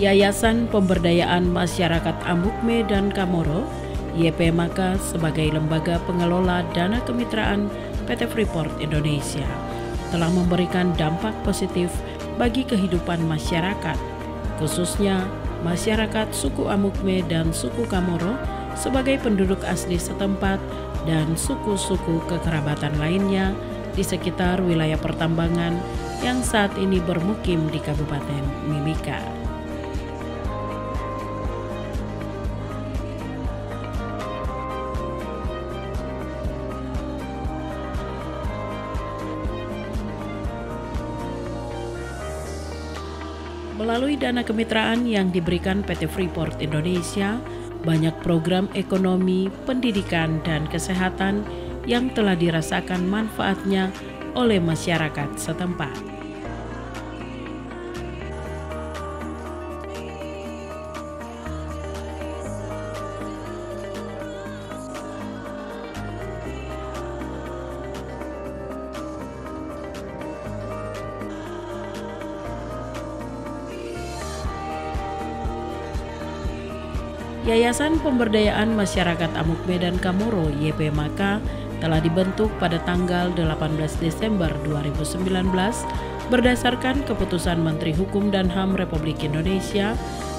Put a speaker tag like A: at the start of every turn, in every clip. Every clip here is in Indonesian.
A: Yayasan Pemberdayaan Masyarakat Amukme dan Kamoro YPMK sebagai lembaga pengelola dana kemitraan PT Freeport Indonesia telah memberikan dampak positif bagi kehidupan masyarakat, khususnya masyarakat suku Amukme dan suku Kamoro sebagai penduduk asli setempat dan suku-suku kekerabatan lainnya di sekitar wilayah pertambangan yang saat ini bermukim di Kabupaten Mimika. Melalui dana kemitraan yang diberikan PT Freeport Indonesia, banyak program ekonomi, pendidikan, dan kesehatan yang telah dirasakan manfaatnya oleh masyarakat setempat. Yayasan Pemberdayaan Masyarakat Amukme dan Kamoro YPMK telah dibentuk pada tanggal 18 Desember 2019 berdasarkan keputusan Menteri Hukum dan HAM Republik Indonesia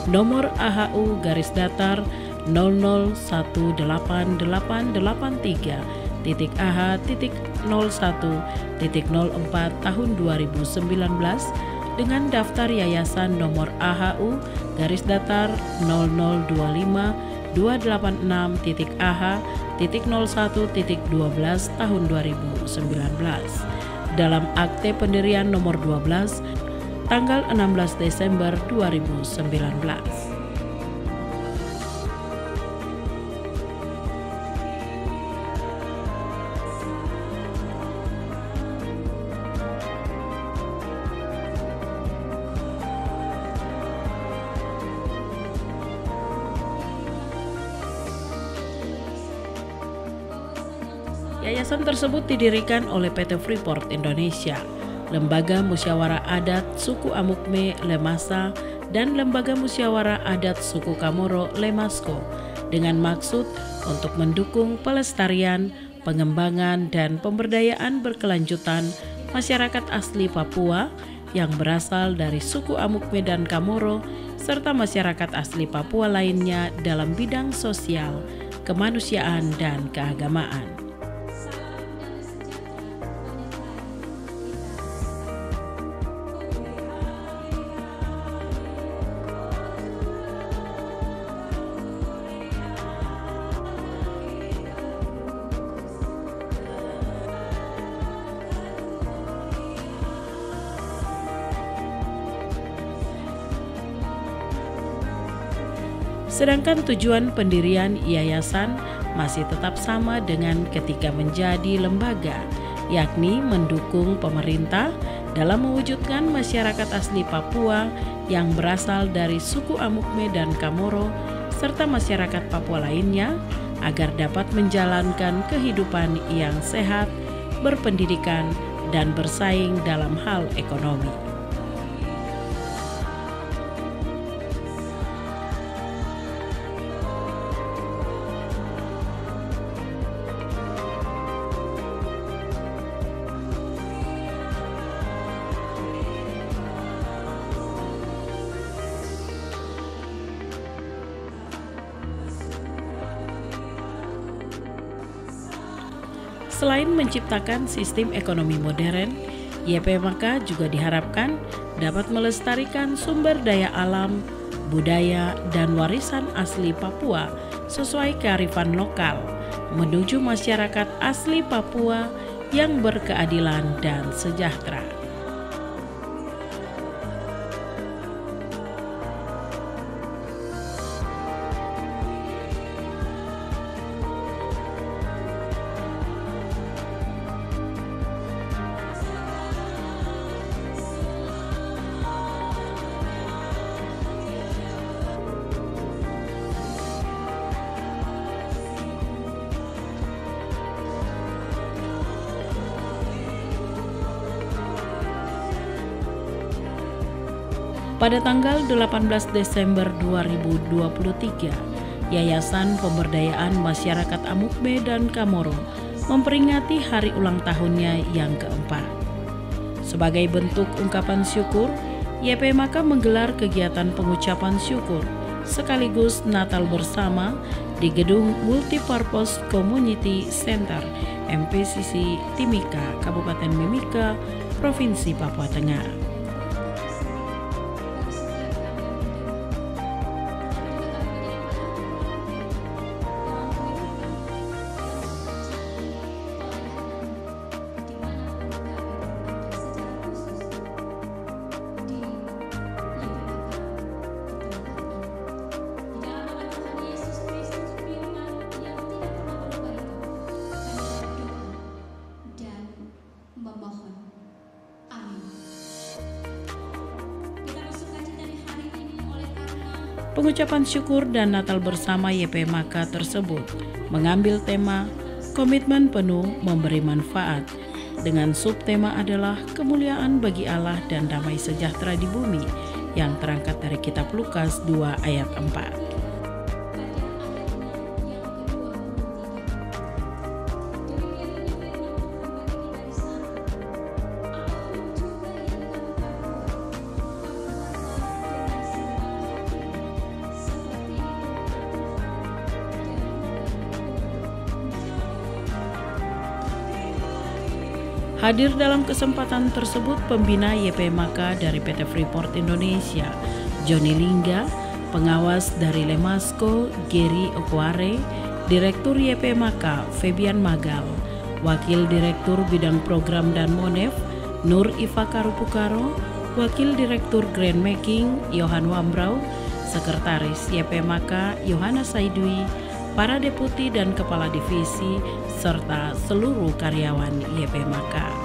A: nomor AHU-188883.AH.01.04 tahun 2019 dengan daftar yayasan nomor AHU-286.AH.01.12 tahun 2019 dalam akte pendirian nomor 12 tanggal 16 Desember 2019. Yayasan tersebut didirikan oleh PT Freeport Indonesia, Lembaga Musyawarah Adat Suku Amukme Lemasa, dan Lembaga Musyawarah Adat Suku Kamoro Lemasko dengan maksud untuk mendukung pelestarian, pengembangan, dan pemberdayaan berkelanjutan masyarakat asli Papua yang berasal dari suku Amukme dan Kamoro serta masyarakat asli Papua lainnya dalam bidang sosial, kemanusiaan, dan keagamaan. Sedangkan tujuan pendirian yayasan masih tetap sama dengan ketika menjadi lembaga, yakni mendukung pemerintah dalam mewujudkan masyarakat asli Papua yang berasal dari suku Amukme dan Kamoro serta masyarakat Papua lainnya agar dapat menjalankan kehidupan yang sehat, berpendidikan, dan bersaing dalam hal ekonomi. Selain menciptakan sistem ekonomi modern, YPMK juga diharapkan dapat melestarikan sumber daya alam, budaya, dan warisan asli Papua sesuai kearifan lokal, menuju masyarakat asli Papua yang berkeadilan dan sejahtera. Pada tanggal 18 Desember 2023, Yayasan Pemberdayaan Masyarakat Amukme dan Kamoro memperingati hari ulang tahunnya yang keempat. Sebagai bentuk ungkapan syukur, YPMK menggelar kegiatan pengucapan syukur sekaligus Natal bersama di Gedung Multipurpose Community Center MPCC Timika, Kabupaten Mimika, Provinsi Papua Tengah. Pengucapan syukur dan Natal bersama YPMK tersebut mengambil tema komitmen penuh memberi manfaat, dengan subtema adalah kemuliaan bagi Allah dan damai sejahtera di bumi yang terangkat dari kitab Lukas 2 ayat 4. Hadir dalam kesempatan tersebut pembina YPMK dari PT Freeport Indonesia, Joni Lingga, pengawas dari Lemasco, Geri Okware, Direktur YPMK, Febian Magal, Wakil Direktur Bidang Program dan Monef, Nur Iva Karupukaro, Wakil Direktur Grand Making, Yohan Wambrau, Sekretaris YPMK, Yohana Saidui, para deputi dan kepala divisi, serta seluruh karyawan YPMK.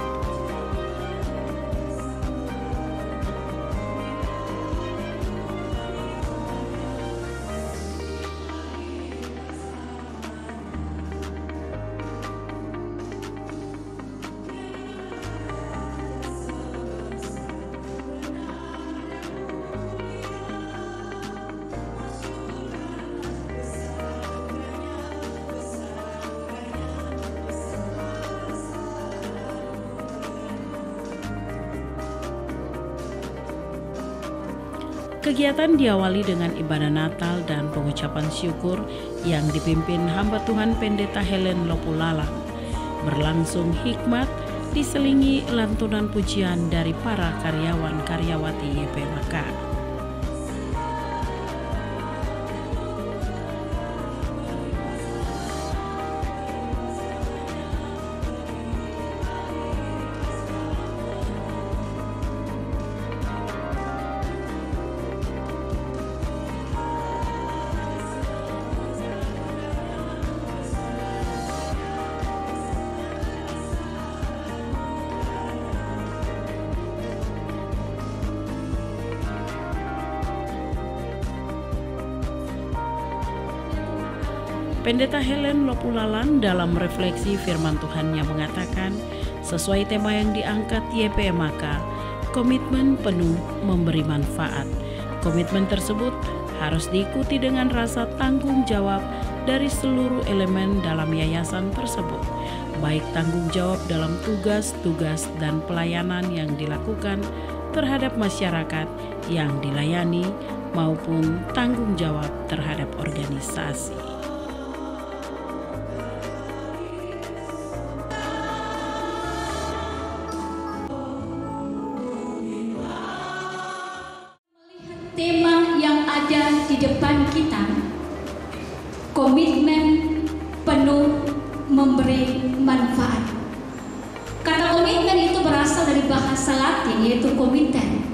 A: Kegiatan diawali dengan ibadah Natal dan pengucapan syukur yang dipimpin hamba Tuhan Pendeta Helen Lopulalang. Berlangsung hikmat diselingi lantunan pujian dari para karyawan-karyawati YPMK. Pendeta Helen Lopulalang dalam refleksi firman Tuhannya mengatakan, sesuai tema yang diangkat YPMK, komitmen penuh memberi manfaat. Komitmen tersebut harus diikuti dengan rasa tanggung jawab dari seluruh elemen dalam yayasan tersebut, baik tanggung jawab dalam tugas-tugas dan pelayanan yang dilakukan terhadap masyarakat yang dilayani maupun tanggung jawab terhadap organisasi.
B: di depan kita, komitmen penuh memberi manfaat. Kata komitmen itu berasal dari bahasa Latin, yaitu komiten,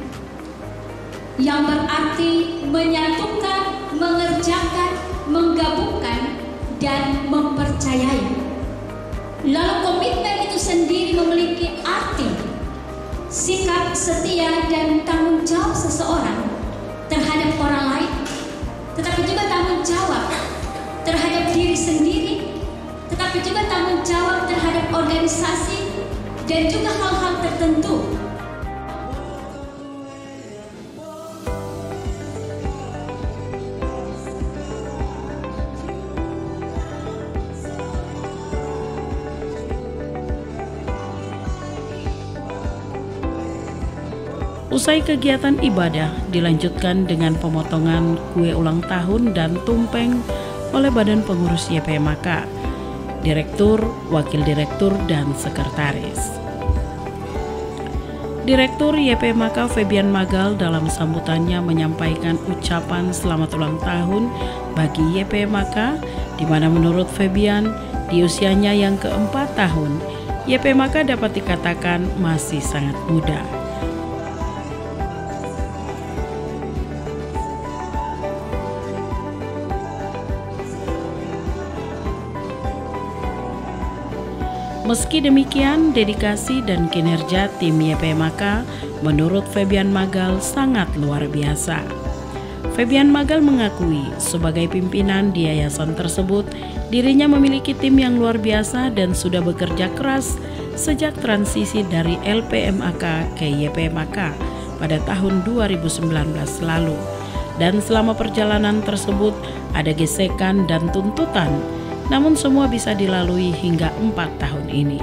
B: yang berarti menyatukan, mengerjakan, menggabungkan, dan mempercayai. Lalu komitmen itu sendiri memiliki arti sikap setia dan tanggung jawab seseorang terhadap orang lain, tetapi juga tanggung jawab terhadap diri sendiri, tetapi juga tanggung jawab terhadap organisasi dan juga hal-hal tertentu.
A: Usai kegiatan ibadah dilanjutkan dengan pemotongan kue ulang tahun dan tumpeng oleh Badan Pengurus YPMK, Direktur, Wakil Direktur, dan Sekretaris. Direktur YPMK Febian Magal dalam sambutannya menyampaikan ucapan selamat ulang tahun bagi YPMK, di mana menurut Febian di usianya yang ke-4 tahun, YPMK dapat dikatakan masih sangat muda. Meski demikian, dedikasi dan kinerja tim YPMK menurut Febian Magal sangat luar biasa. Febian Magal mengakui sebagai pimpinan di yayasan tersebut, dirinya memiliki tim yang luar biasa dan sudah bekerja keras sejak transisi dari LPMAK ke YPMK pada tahun 2019 lalu. Dan selama perjalanan tersebut ada gesekan dan tuntutan, namun semua bisa dilalui hingga 4 tahun ini.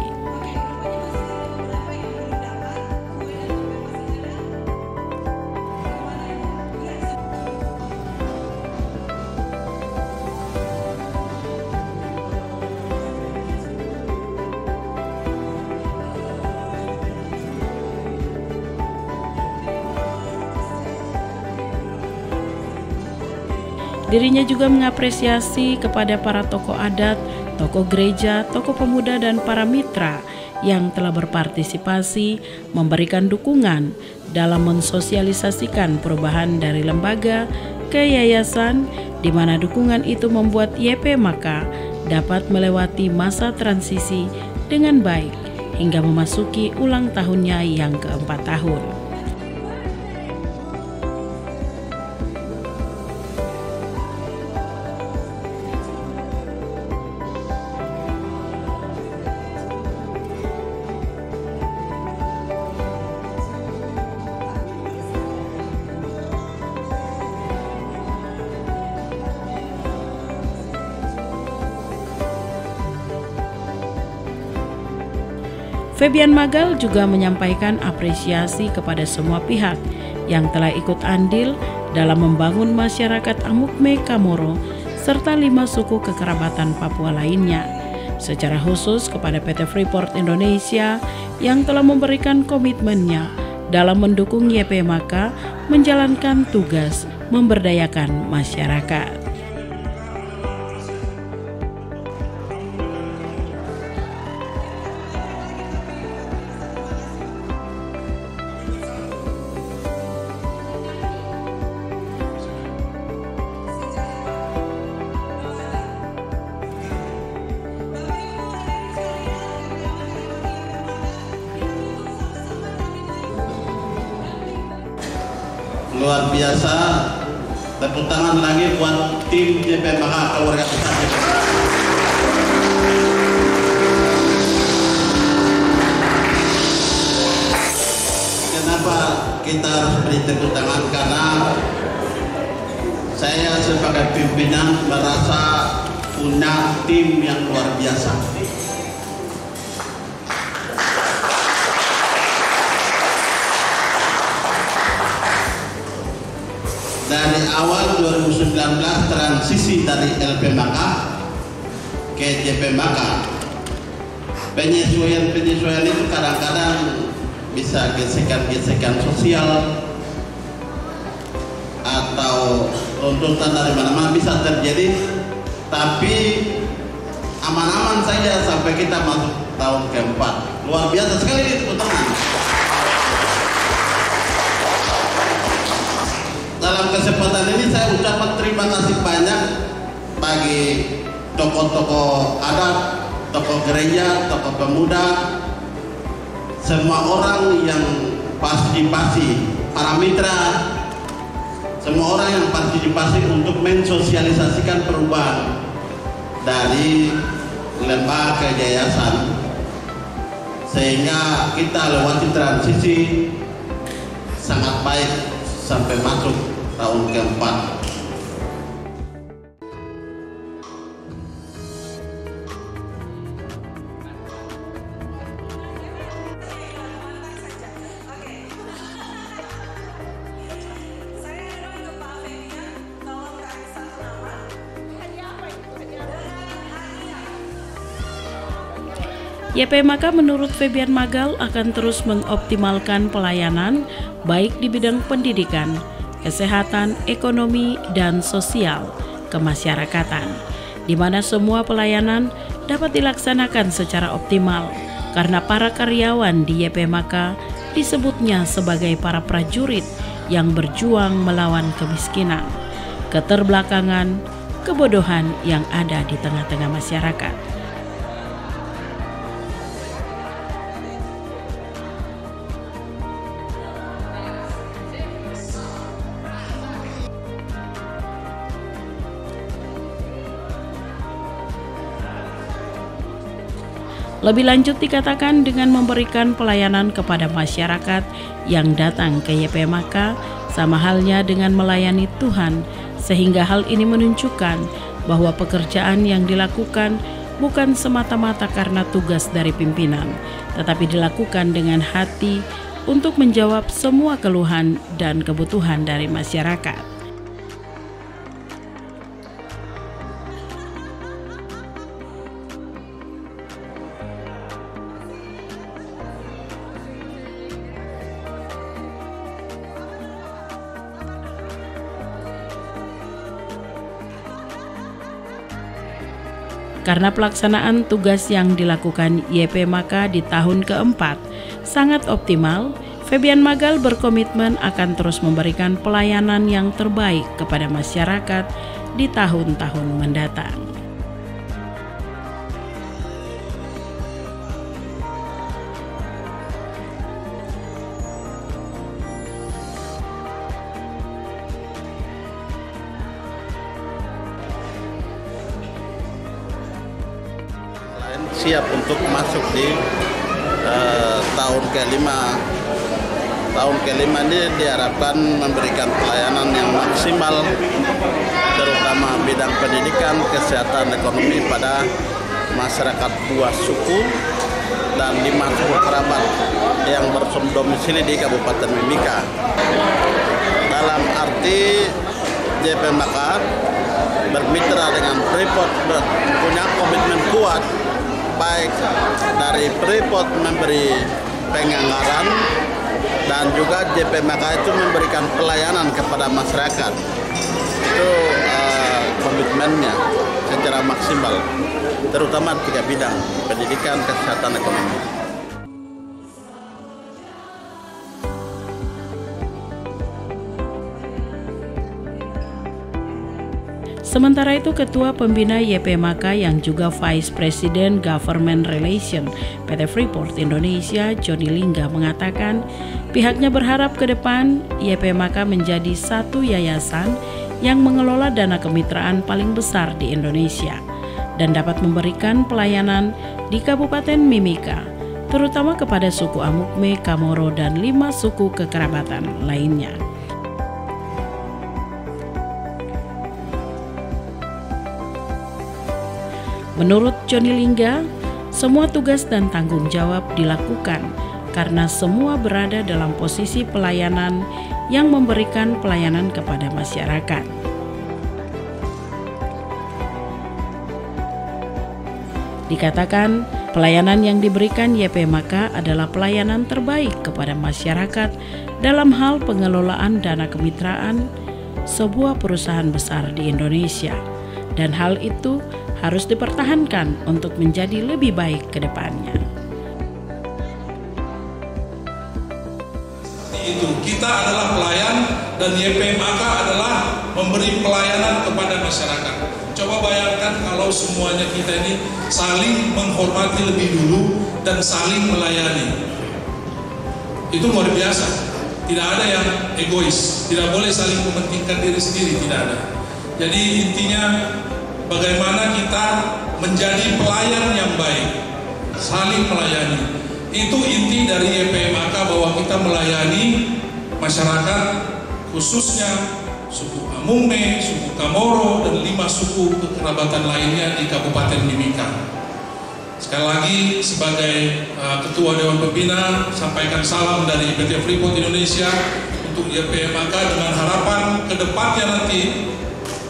A: Dirinya juga mengapresiasi kepada para tokoh adat, tokoh gereja, tokoh pemuda, dan para mitra yang telah berpartisipasi memberikan dukungan dalam mensosialisasikan perubahan dari lembaga ke yayasan, di mana dukungan itu membuat YPMK dapat melewati masa transisi dengan baik hingga memasuki ulang tahunnya yang ke-4 tahun. Febian Magal juga menyampaikan apresiasi kepada semua pihak yang telah ikut andil dalam membangun masyarakat Amukme Kamoro serta 5 suku kekerabatan Papua lainnya, secara khusus kepada PT Freeport Indonesia yang telah memberikan komitmennya dalam mendukung YPMK menjalankan tugas memberdayakan masyarakat.
C: Luar biasa, tepuk tangan lagi buat tim YPMK keluarga besar. Kenapa kita harus beri tepuk tangan? Karena saya sebagai pimpinan merasa punya tim yang luar biasa. Dari awal 2019 transisi dari LPMK ke YPMK, penyesuaian itu kadang-kadang bisa gesekan-gesekan sosial atau runtutan dari mana-mana bisa terjadi, tapi aman-aman saja sampai kita masuk tahun keempat. Luar biasa sekali ini tepuk tangan. Dalam kesempatan ini saya ucapkan terima kasih banyak bagi tokoh-tokoh adat, tokoh gereja, tokoh pemuda, semua orang yang partisipasi, para mitra, semua orang yang partisipasi untuk mensosialisasikan perubahan dari lembaga ke yayasan, sehingga kita lewati transisi sangat baik sampai masuk tahun keempat.
A: YP Maka menurut Febian Magal akan terus mengoptimalkan pelayanan baik di bidang pendidikan, kesehatan, ekonomi, dan sosial kemasyarakatan, di mana semua pelayanan dapat dilaksanakan secara optimal karena para karyawan di YP Maka disebutnya sebagai para prajurit yang berjuang melawan kemiskinan, keterbelakangan, kebodohan yang ada di tengah-tengah masyarakat. Lebih lanjut dikatakan dengan memberikan pelayanan kepada masyarakat yang datang ke YP Maka sama halnya dengan melayani Tuhan, sehingga hal ini menunjukkan bahwa pekerjaan yang dilakukan bukan semata-mata karena tugas dari pimpinan, tetapi dilakukan dengan hati untuk menjawab semua keluhan dan kebutuhan dari masyarakat. Karena pelaksanaan tugas yang dilakukan YP Maka di tahun keempat sangat optimal, Febian Magal berkomitmen akan terus memberikan pelayanan yang terbaik kepada masyarakat di tahun-tahun mendatang.
C: Siap untuk masuk di tahun kelima. Tahun kelima ini diharapkan memberikan pelayanan yang maksimal, terutama bidang pendidikan, kesehatan, ekonomi pada masyarakat 2 suku dan 5 suku kerabat yang berdomisili di Kabupaten Mimika. Dalam arti YP Maka bermitra dengan Freeport, punya komitmen kuat, baik dari Freeport memberi penganggaran dan juga YP Maka itu memberikan pelayanan kepada masyarakat. Itu komitmennya secara maksimal, terutama 3 bidang: pendidikan, kesehatan, ekonomi.
A: Sementara itu, Ketua Pembina YP Maka yang juga Vice President Government Relation PT Freeport Indonesia, Johnny Lingga, mengatakan pihaknya berharap ke depan YP Maka menjadi satu yayasan yang mengelola dana kemitraan paling besar di Indonesia dan dapat memberikan pelayanan di Kabupaten Mimika, terutama kepada suku Amukme, Kamoro, dan 5 suku kekerabatan lainnya. Menurut Johnny Lingga, semua tugas dan tanggung jawab dilakukan karena semua berada dalam posisi pelayanan yang memberikan pelayanan kepada masyarakat. Dikatakan, pelayanan yang diberikan YP Maka adalah pelayanan terbaik kepada masyarakat dalam hal pengelolaan dana kemitraan, sebuah perusahaan besar di Indonesia, dan hal itu harus dipertahankan untuk menjadi lebih baik ke depannya.
D: Itu kita adalah pelayan dan YPMK adalah memberi pelayanan kepada masyarakat. Coba bayangkan kalau semuanya kita ini saling menghormati lebih dulu dan saling melayani. Itu luar biasa. Tidak ada yang egois, tidak boleh saling mementingkan diri sendiri, tidak ada. Jadi intinya bagaimana kita menjadi pelayan yang baik, saling melayani. Itu inti dari YPMK, bahwa kita melayani masyarakat, khususnya suku Amungme, suku Kamoro, dan 5 suku kekerabatan lainnya di Kabupaten Mimika. Sekali lagi sebagai Ketua Dewan Pembina, sampaikan salam dari PT Freeport Indonesia untuk YPMK, dengan harapan ke depannya nanti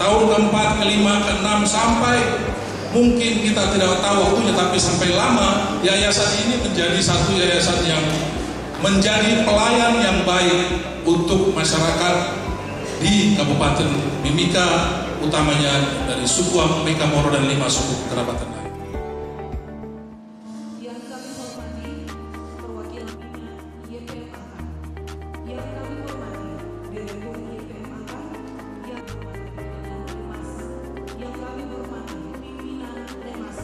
D: tahun ke-4, ke-5, ke-6 sampai mungkin kita tidak tahu waktunya, tapi sampai lama yayasan ini menjadi satu yayasan yang menjadi pelayan yang baik untuk masyarakat di Kabupaten Mimika, utamanya dari suku Amungme, Kamoro, dan 5 suku kekerabatan lain.
E: Yang kami hormati perwakilan YPMK, yang kami hormati Direktur YPMK, yang Lemas, yang kami hormati pimpinan Lemas.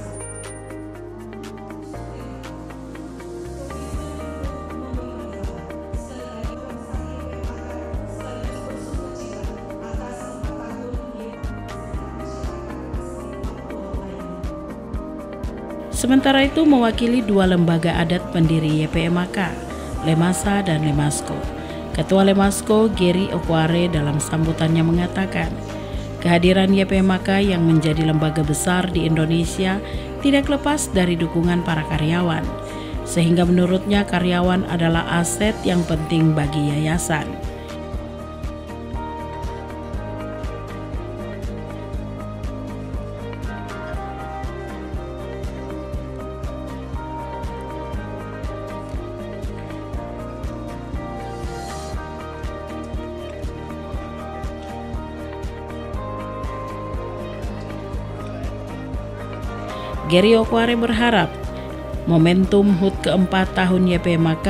A: Sementara itu, mewakili 2 lembaga adat pendiri YPMK, Lemasa dan Lemasko, Ketua Lemasko Gary Okware dalam sambutannya mengatakan, kehadiran YPMK yang menjadi lembaga besar di Indonesia tidak lepas dari dukungan para karyawan, sehingga menurutnya karyawan adalah aset yang penting bagi yayasan. Gary Okware berharap momentum HUT ke-4 tahun YPMK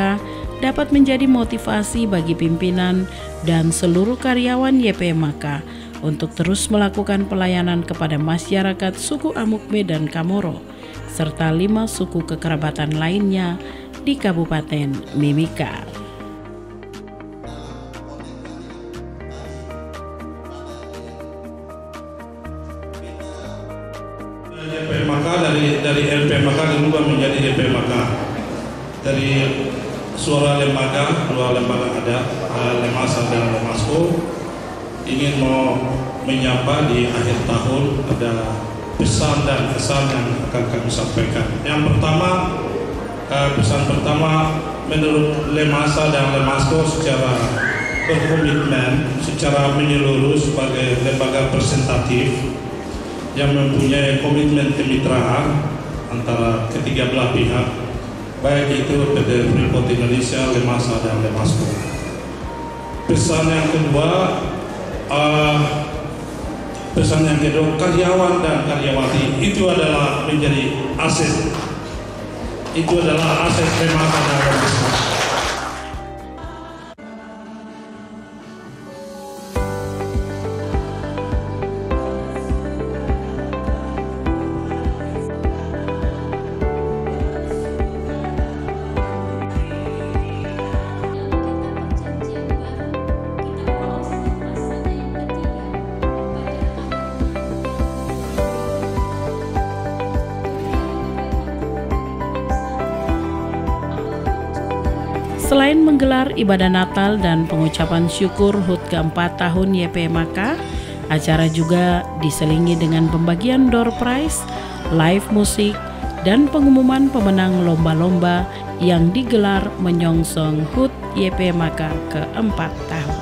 A: dapat menjadi motivasi bagi pimpinan dan seluruh karyawan YPMK untuk terus melakukan pelayanan kepada masyarakat suku Amungme dan Kamoro, serta 5 suku kekerabatan lainnya di Kabupaten Mimika.
D: YPMK dari LPMK dirubah menjadi YPMK. Dari suara lembaga, 2 lembaga ada, Lemasa dan Lemasko, ingin mau menyapa di akhir tahun ada pesan dan kesan yang akan kami sampaikan. Yang pertama, pesan pertama, menurut Lemasa dan Lemasko secara berkomitmen, secara menyeluruh sebagai lembaga representatif yang mempunyai komitmen kemitraan antara ketiga belah pihak, baik itu PT Freeport Indonesia, Lemasa, dan Lemasko. Pesan yang kedua, karyawan dan karyawati itu adalah menjadi aset. Itu adalah aset Lemasa dan Lemasko.
A: Selain menggelar ibadah Natal dan pengucapan syukur HUT ke-4 tahun YPMK, acara juga diselingi dengan pembagian door prize, live musik, dan pengumuman pemenang lomba-lomba yang digelar menyongsong HUT YPMK ke-4 tahun.